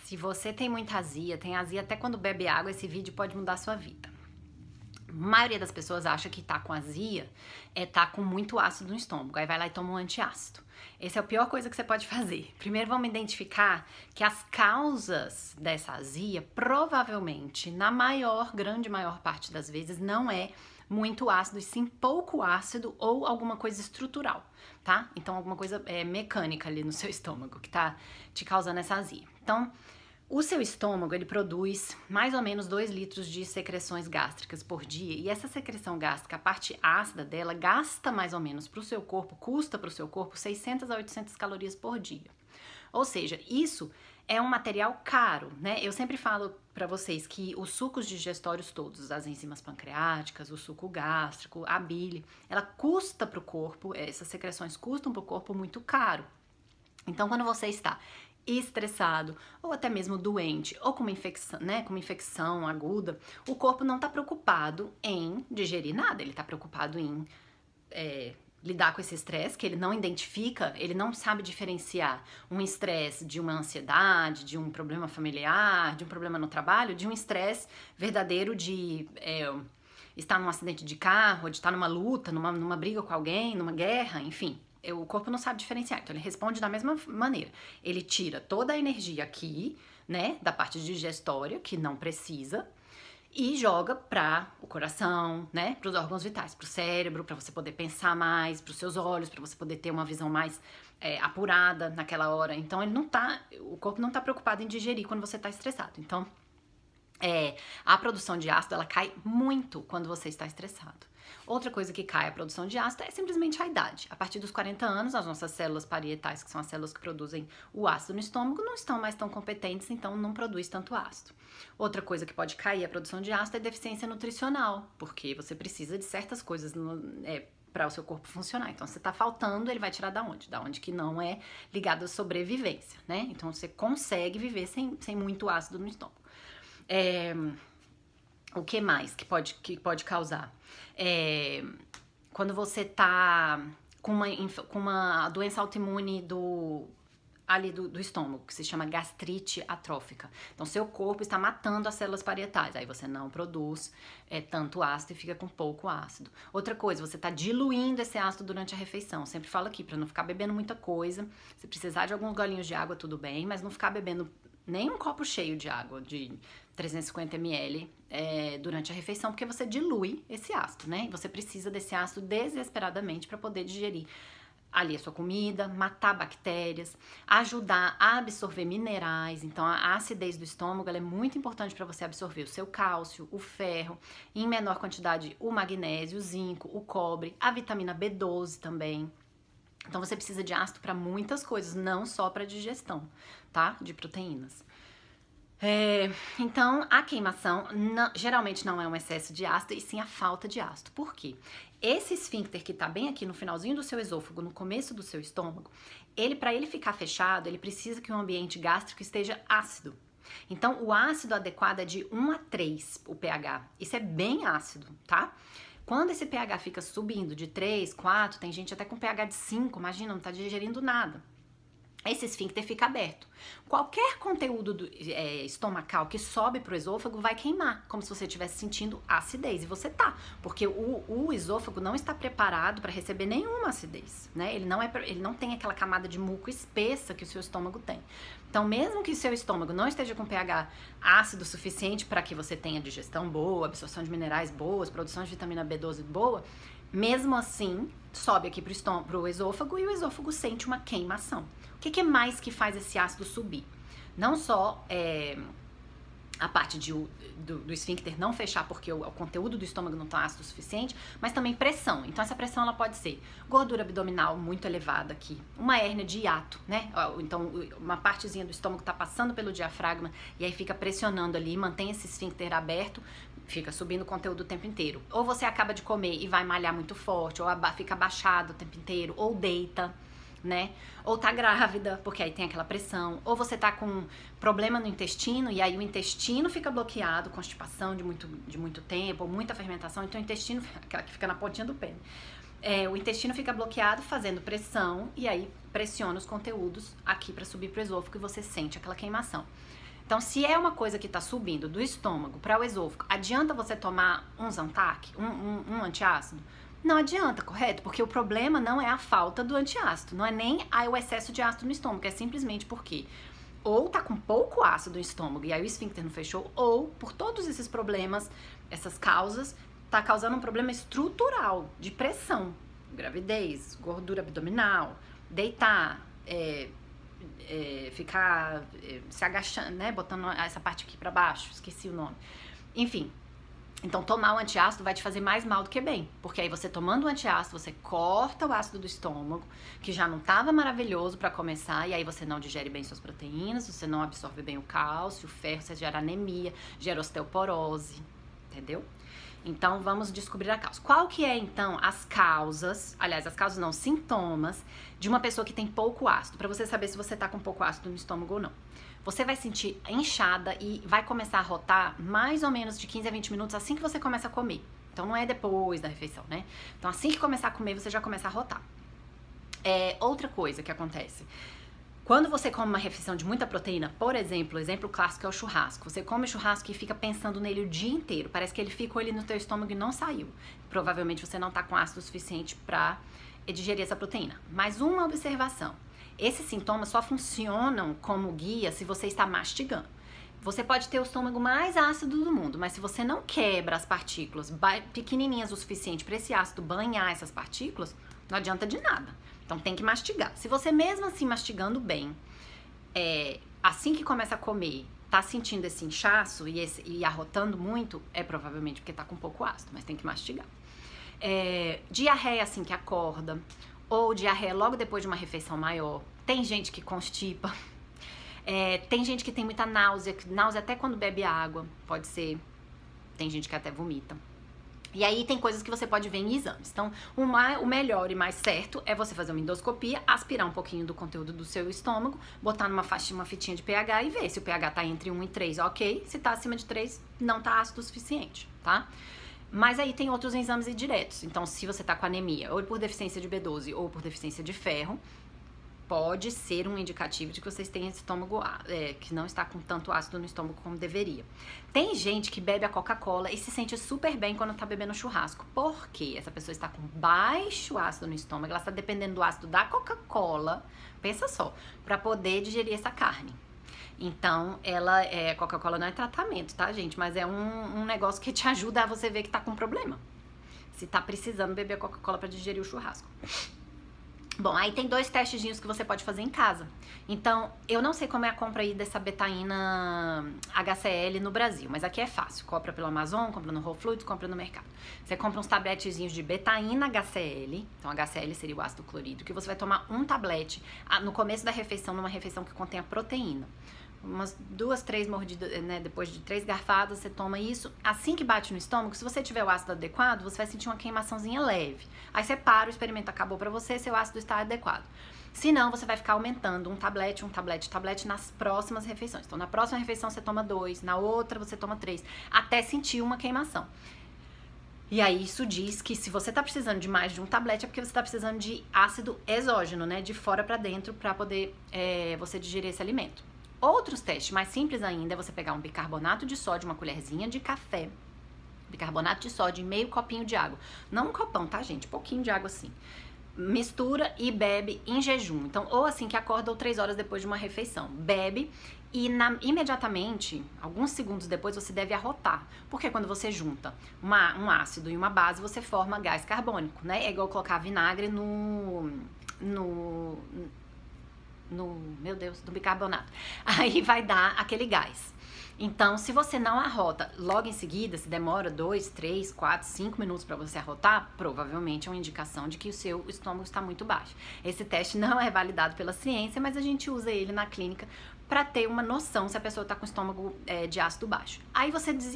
Se você tem muita azia, tem azia até quando bebe água, esse vídeo pode mudar a sua vida. A maioria das pessoas acha que tá com azia tá com muito ácido no estômago, aí vai lá e toma um antiácido. Essa é a pior coisa que você pode fazer. Primeiro vamos identificar que as causas dessa azia, provavelmente, na grande maior parte das vezes, não é muito ácido, e sim pouco ácido ou alguma coisa estrutural, tá? Então alguma coisa mecânica ali no seu estômago que tá te causando essa azia. Então, o seu estômago, ele produz mais ou menos 2 litros de secreções gástricas por dia, e essa secreção gástrica, a parte ácida dela, gasta mais ou menos para o seu corpo, custa para o seu corpo 600 a 800 calorias por dia. Ou seja, isso é um material caro, né? Eu sempre falo para vocês que os sucos digestórios todos, as enzimas pancreáticas, o suco gástrico, a bile, ela custa para o corpo, essas secreções custam para o corpo muito caro. Então, quando você está estressado, ou até mesmo doente, ou com uma infecção, né, com uma infecção aguda, o corpo não está preocupado em digerir nada, ele está preocupado em lidar com esse estresse, que ele não identifica, ele não sabe diferenciar um estresse de uma ansiedade, de um problema familiar, de um problema no trabalho, de um estresse verdadeiro de estar num acidente de carro, de estar numa luta, numa briga com alguém, numa guerra, enfim. O corpo não sabe diferenciar, então ele responde da mesma maneira. Ele tira toda a energia aqui, né, da parte digestória, que não precisa, e joga para o coração, né, para os órgãos vitais, para o cérebro, para você poder pensar mais, para os seus olhos, para você poder ter uma visão mais apurada naquela hora. Então o corpo não tá preocupado em digerir quando você tá estressado. Então, a produção de ácido, ela cai muito quando você está estressado. Outra coisa que cai a produção de ácido é simplesmente a idade. A partir dos 40 anos, as nossas células parietais, que são as células que produzem o ácido no estômago, não estão mais tão competentes, então não produz tanto ácido. Outra coisa que pode cair a produção de ácido é deficiência nutricional, porque você precisa de certas coisas para o seu corpo funcionar. Então, se tá faltando, ele vai tirar da onde? Da onde que não é ligado à sobrevivência, né? Então, você consegue viver sem muito ácido no estômago. O que mais que pode causar? Quando você tá com uma doença autoimune do estômago, que se chama gastrite atrófica. Então, seu corpo está matando as células parietais, aí você não produz tanto ácido e fica com pouco ácido. Outra coisa, você está diluindo esse ácido durante a refeição. Eu sempre falo aqui, para não ficar bebendo muita coisa. Se precisar de alguns golinhos de água, tudo bem, mas não ficar bebendo nem um copo cheio de água, de 350 ml durante a refeição, porque você dilui esse ácido, né? E você precisa desse ácido desesperadamente para poder digerir ali a sua comida, matar bactérias, ajudar a absorver minerais. Então, a acidez do estômago ela é muito importante para você absorver o seu cálcio, o ferro, em menor quantidade o magnésio, o zinco, o cobre, a vitamina B12 também. Então, você precisa de ácido para muitas coisas, não só para digestão, tá? De proteínas. Então, a queimação geralmente não é um excesso de ácido, e sim a falta de ácido. Por quê? Esse esfíncter que tá bem aqui no finalzinho do seu esôfago, no começo do seu estômago, para ele ficar fechado, ele precisa que o ambiente gástrico esteja ácido. Então, o ácido adequado é de 1 a 3, o pH. Isso é bem ácido, tá? Quando esse pH fica subindo de 3, 4, tem gente até com pH de 5, imagina, não tá digerindo nada. Esse esfíncter fica aberto. Qualquer conteúdo estomacal que sobe pro esôfago vai queimar, como se você estivesse sentindo acidez. E você tá, porque o esôfago não está preparado para receber nenhuma acidez, né? Ele não tem aquela camada de muco espessa que o seu estômago tem. Então, mesmo que o seu estômago não esteja com pH ácido suficiente para que você tenha digestão boa, absorção de minerais boas, produção de vitamina B12 boa, mesmo assim, sobe aqui pro esôfago e o esôfago sente uma queimação. O que mais que faz esse ácido subir? Não só a parte do esfíncter não fechar porque o conteúdo do estômago não está ácido o suficiente, mas também pressão. Então essa pressão ela pode ser gordura abdominal muito elevada aqui, uma hérnia de hiato, né? Então uma partezinha do estômago está passando pelo diafragma e aí fica pressionando ali, mantém esse esfíncter aberto, fica subindo o conteúdo o tempo inteiro. Ou você acaba de comer e vai malhar muito forte, ou fica abaixado o tempo inteiro, ou deita, né? Ou tá grávida, porque aí tem aquela pressão. Ou você tá com problema no intestino e aí o intestino fica bloqueado, constipação de muito tempo, ou muita fermentação, então o intestino, aquela que fica na pontinha do pé. O intestino fica bloqueado, fazendo pressão, e aí pressiona os conteúdos aqui para subir pro esôfago e você sente aquela queimação. Então, se é uma coisa que tá subindo do estômago para o esôfago, adianta você tomar um Zantac, um antiácido? Não adianta, correto? Porque o problema não é a falta do antiácido, não é nem o excesso de ácido no estômago, é simplesmente porque ou tá com pouco ácido no estômago e aí o esfíncter não fechou, ou por todos esses problemas, essas causas, tá causando um problema estrutural de pressão, gravidez, gordura abdominal, deitar, ficar se agachando, né, botando essa parte aqui pra baixo, esqueci o nome, enfim. Então, tomar o antiácido vai te fazer mais mal do que bem, porque aí você tomando o antiácido, você corta o ácido do estômago, que já não estava maravilhoso para começar, e aí você não digere bem suas proteínas, você não absorve bem o cálcio, o ferro, você gera anemia, gera osteoporose, entendeu? Então, vamos descobrir a causa. Qual que é, então, as causas, aliás, as causas não, sintomas de uma pessoa que tem pouco ácido, para você saber se você tá com pouco ácido no estômago ou não. Você vai sentir inchada e vai começar a rotar mais ou menos de 15 a 20 minutos assim que você começa a comer. Então, não é depois da refeição, né? Então, assim que começar a comer, você já começa a rotar. Outra coisa que acontece. Quando você come uma refeição de muita proteína, por exemplo, o exemplo clássico é o churrasco. Você come churrasco e fica pensando nele o dia inteiro. Parece que ele ficou ali no teu estômago e não saiu. Provavelmente você não tá com ácido suficiente pra digerir essa proteína. Mas uma observação. Esses sintomas só funcionam como guia se você está mastigando. Você pode ter o estômago mais ácido do mundo, mas se você não quebra as partículas pequenininhas o suficiente para esse ácido banhar essas partículas, não adianta de nada. Então tem que mastigar. Se você mesmo assim mastigando bem, assim que começa a comer, tá sentindo esse inchaço e arrotando muito, é provavelmente porque tá com pouco ácido, mas tem que mastigar. Diarreia assim que acorda, ou diarreia logo depois de uma refeição maior. Tem gente que constipa. Tem gente que tem muita náusea até quando bebe água, pode ser. Tem gente que até vomita. E aí tem coisas que você pode ver em exames. Então, o melhor e mais certo é você fazer uma endoscopia, aspirar um pouquinho do conteúdo do seu estômago, botar uma fitinha de pH e ver se o pH tá entre 1 e 3, ok. Se tá acima de 3, não tá ácido o suficiente, tá? Mas aí tem outros exames indiretos. Então, se você tá com anemia, ou por deficiência de B12 ou por deficiência de ferro, pode ser um indicativo de que vocês têm estômago que não está com tanto ácido no estômago como deveria. Tem gente que bebe a Coca-Cola e se sente super bem quando tá bebendo churrasco. Por quê? Essa pessoa está com baixo ácido no estômago, ela está dependendo do ácido da Coca-Cola, pensa só, para poder digerir essa carne. Então, Coca-Cola não é tratamento, tá, gente? Mas é um negócio que te ajuda a você ver que tá com problema. Se tá precisando beber Coca-Cola para digerir o churrasco. Bom, aí tem 2 testezinhos que você pode fazer em casa. Então, eu não sei como é a compra aí dessa betaína HCl no Brasil, mas aqui é fácil. Compra pelo Amazon, compra no Whole Foods, compra no mercado. Você compra uns tabletezinhos de betaína HCl, então HCl seria o ácido clorídrico, que você vai tomar um tablete no começo da refeição, numa refeição que contenha proteína. Umas 2, 3 mordidas, né, depois de 3 garfadas, você toma isso. Assim que bate no estômago, se você tiver o ácido adequado, você vai sentir uma queimaçãozinha leve. Aí você para, o experimento acabou pra você, seu ácido está adequado. Se não, você vai ficar aumentando um tablete nas próximas refeições. Então, na próxima refeição você toma 2, na outra você toma 3, até sentir uma queimação. E aí isso diz que se você tá precisando de mais de um tablete é porque você tá precisando de ácido exógeno, né, de fora pra dentro, pra poder você digerir esse alimento. Outros testes mais simples ainda é você pegar um bicarbonato de sódio, uma colherzinha de café, bicarbonato de sódio e meio copinho de água. Não um copão, tá, gente? Pouquinho de água assim. Mistura e bebe em jejum. Então, ou assim que acorda ou 3 horas depois de uma refeição. Bebe e imediatamente, alguns segundos depois, você deve arrotar. Porque quando você junta um ácido e uma base, você forma gás carbônico, né? É igual colocar vinagre no bicarbonato. Aí vai dar aquele gás. Então, se você não arrota logo em seguida, se demora 2, 3, 4, 5 minutos para você arrotar, provavelmente é uma indicação de que o seu estômago está muito baixo. Esse teste não é validado pela ciência, mas a gente usa ele na clínica para ter uma noção se a pessoa está com o estômago de ácido baixo. Aí você diz,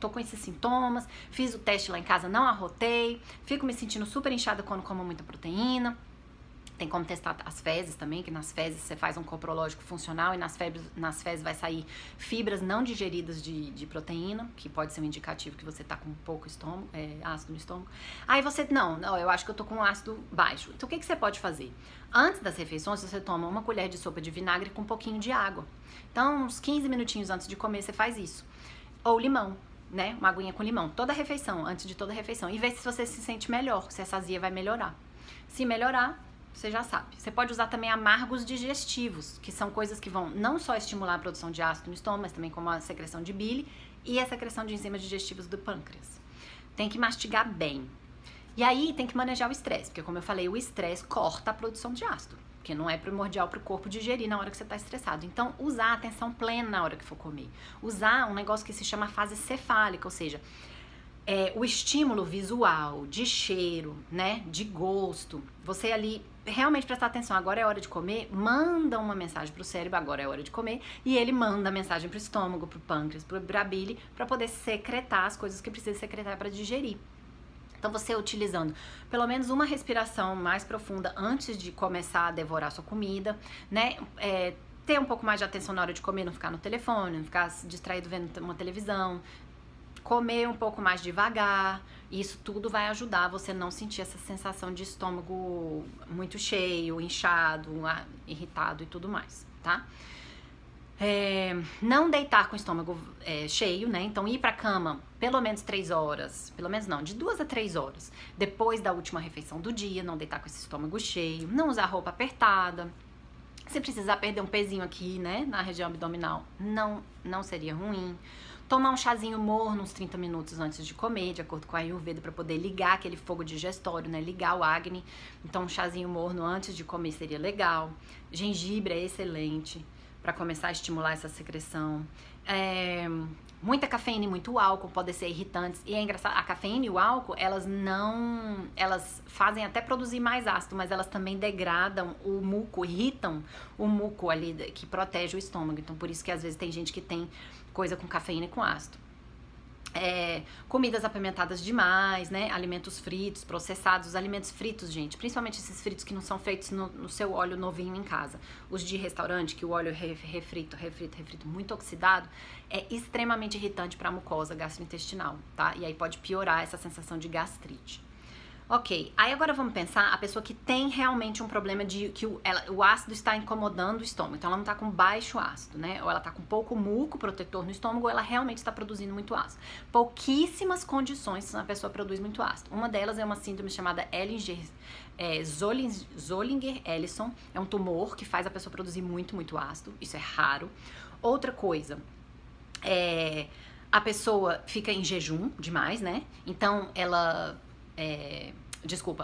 tô com esses sintomas, fiz o teste lá em casa, não arrotei, fico me sentindo super inchada quando como muita proteína. Tem como testar as fezes também, que nas fezes você faz um coprológico funcional e nas fezes vai sair fibras não digeridas de proteína, que pode ser um indicativo que você tá com pouco estômago, ácido no estômago. Aí você, não, eu acho que eu tô com ácido baixo. Então o que você pode fazer? Antes das refeições, você toma uma colher de sopa de vinagre com um pouquinho de água. Então, uns 15 minutinhos antes de comer, você faz isso. Ou limão, né? Uma aguinha com limão. Toda refeição, antes de toda refeição. E vê se você se sente melhor, se essa azia vai melhorar. Se melhorar, você já sabe. Você pode usar também amargos digestivos, que são coisas que vão não só estimular a produção de ácido no estômago, mas também como a secreção de bile e a secreção de enzimas digestivas do pâncreas. Tem que mastigar bem. E aí tem que manejar o estresse, porque como eu falei, o estresse corta a produção de ácido, que não é primordial para o corpo digerir na hora que você está estressado. Então, usar a atenção plena na hora que for comer. Usar um negócio que se chama fase cefálica, ou seja, o estímulo visual, de cheiro, né, de gosto. Você ali realmente prestar atenção, agora é hora de comer, manda uma mensagem pro cérebro, agora é hora de comer, e ele manda a mensagem pro estômago, pro pâncreas, pra bile, para poder secretar as coisas que precisa secretar para digerir. Então, você utilizando pelo menos uma respiração mais profunda antes de começar a devorar sua comida, né? Ter um pouco mais de atenção na hora de comer, não ficar no telefone, não ficar distraído vendo uma televisão, comer um pouco mais devagar. Isso tudo vai ajudar você a não sentir essa sensação de estômago muito cheio, inchado, irritado e tudo mais, tá? Não deitar com o estômago cheio, né? Então, ir pra cama pelo menos 3 horas, pelo menos não, de 2 a 3 horas, depois da última refeição do dia, não deitar com esse estômago cheio, não usar roupa apertada. Se precisar perder um pezinho aqui, né, na região abdominal, não seria ruim. Tomar um chazinho morno uns 30 minutos antes de comer, de acordo com a Ayurveda, para poder ligar aquele fogo digestório, né? Ligar o Agni. Então, um chazinho morno antes de comer seria legal. Gengibre é excelente para começar a estimular essa secreção. Muita cafeína e muito álcool podem ser irritantes. E é engraçado, a cafeína e o álcool, elas fazem até produzir mais ácido, mas elas também degradam o muco, irritam o muco ali que protege o estômago. Então, por isso que às vezes tem gente que tem coisa com cafeína e com ácido. Comidas apimentadas demais, né? Alimentos fritos, processados. Os alimentos fritos, gente, principalmente esses fritos que não são feitos no seu óleo novinho em casa. Os de restaurante, que o óleo refrito, muito oxidado, é extremamente irritante para a mucosa gastrointestinal, tá? E aí pode piorar essa sensação de gastrite. Ok, aí agora vamos pensar a pessoa que tem realmente um problema de que o ácido está incomodando o estômago. Então ela não está com baixo ácido, né? Ou ela está com pouco muco protetor no estômago, ou ela realmente está produzindo muito ácido. Pouquíssimas condições a pessoa produz muito ácido. Uma delas é uma síndrome chamada Zollinger-Ellison. É um tumor que faz a pessoa produzir muito ácido. Isso é raro. Outra coisa a pessoa fica em jejum demais, né? Então ela...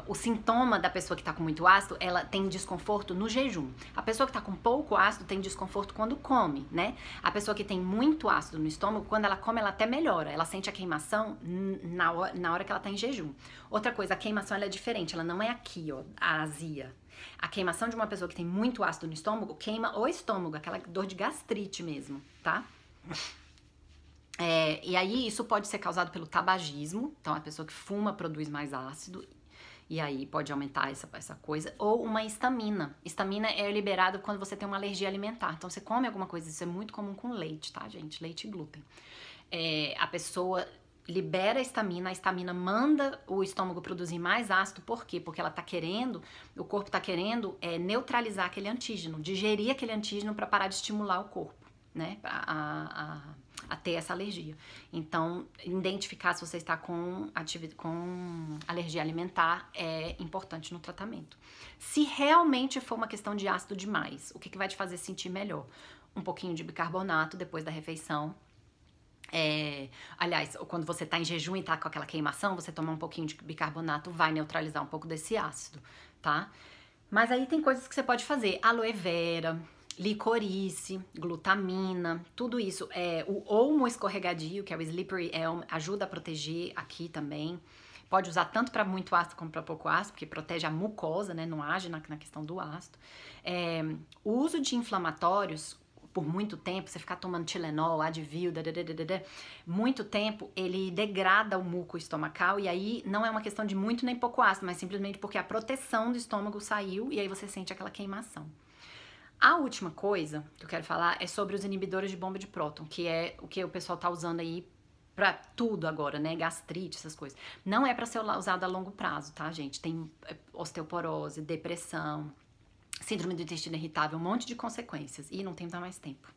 o sintoma da pessoa que tá com muito ácido, ela tem desconforto no jejum. A pessoa que tá com pouco ácido tem desconforto quando come, né? A pessoa que tem muito ácido no estômago, quando ela come, ela até melhora. Ela sente a queimação na hora que ela tá em jejum. Outra coisa, a queimação ela é diferente, ela não é aqui, ó, a azia. A queimação de uma pessoa que tem muito ácido no estômago queima o estômago, aquela dor de gastrite mesmo, tá? E aí isso pode ser causado pelo tabagismo, então a pessoa que fuma produz mais ácido, e aí pode aumentar essa coisa, ou uma histamina. Histamina é liberado quando você tem uma alergia alimentar, então você come alguma coisa, isso é muito comum com leite, tá, gente? Leite e glúten. A pessoa libera a histamina manda o estômago produzir mais ácido, por quê? Porque o corpo tá querendo neutralizar aquele antígeno, digerir aquele antígeno para parar de estimular o corpo, né, a ter essa alergia. Então, identificar se você está com alergia alimentar é importante no tratamento. Se realmente for uma questão de ácido demais, o que vai te fazer sentir melhor? Um pouquinho de bicarbonato depois da refeição. Aliás, quando você está em jejum e está com aquela queimação, você tomar um pouquinho de bicarbonato vai neutralizar um pouco desse ácido, tá? Mas aí tem coisas que você pode fazer. Aloe vera, licorice, glutamina, tudo isso. O olmo escorregadio, que é o slippery elm, ajuda a proteger aqui também. Pode usar tanto para muito ácido como para pouco ácido, porque protege a mucosa, né? Não age na questão do ácido. O uso de inflamatórios, por muito tempo, você ficar tomando Tilenol, Advil, muito tempo, ele degrada o muco estomacal e aí não é uma questão de muito nem pouco ácido, mas simplesmente porque a proteção do estômago saiu e aí você sente aquela queimação. A última coisa que eu quero falar é sobre os inibidores de bomba de próton, que é o que o pessoal tá usando aí pra tudo agora, né? Gastrite, essas coisas. Não é pra ser usado a longo prazo, tá, gente? Tem osteoporose, depressão, síndrome do intestino irritável, um monte de consequências. E não tem mais tempo.